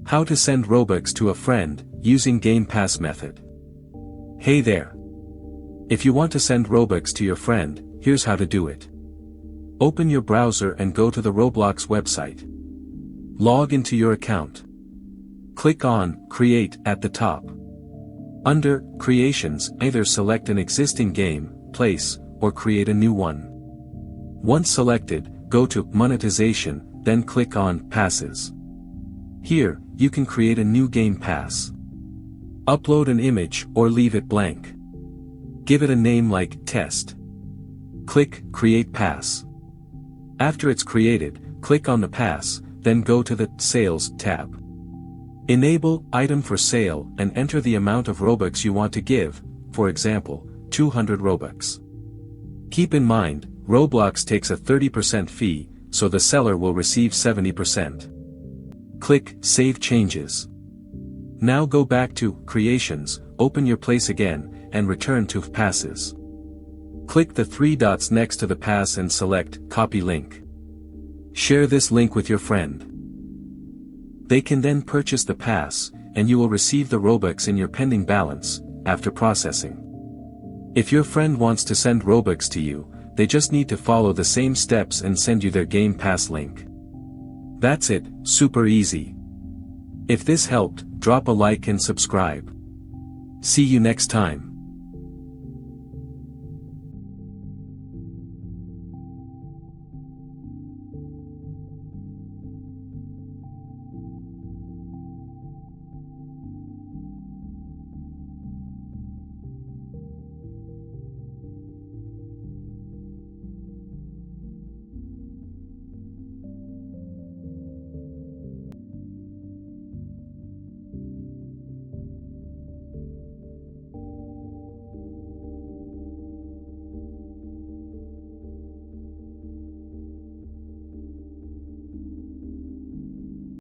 How to send Robux to a friend, using Game Pass method. Hey there! If you want to send Robux to your friend, here's how to do it. Open your browser and go to the Roblox website. Log into your account. Click on Create at the top. Under Creations, either select an existing game, place, or create a new one. Once selected, go to Monetization, then click on Passes. Here, you can create a new Game Pass. Upload an image or leave it blank. Give it a name like Test. Click Create Pass. After it's created, click on the pass, then go to the Sales tab. Enable Item for Sale and enter the amount of Robux you want to give, for example, 200 Robux. Keep in mind, Roblox takes a 30% fee, so the seller will receive 70%. Click Save Changes. Now go back to Creations, open your place again, and return to Passes. Click the three dots next to the pass and select Copy Link. Share this link with your friend. They can then purchase the pass, and you will receive the Robux in your pending balance, after processing. If your friend wants to send Robux to you, they just need to follow the same steps and send you their Game Pass link. That's it, super easy. If this helped, drop a like and subscribe. See you next time.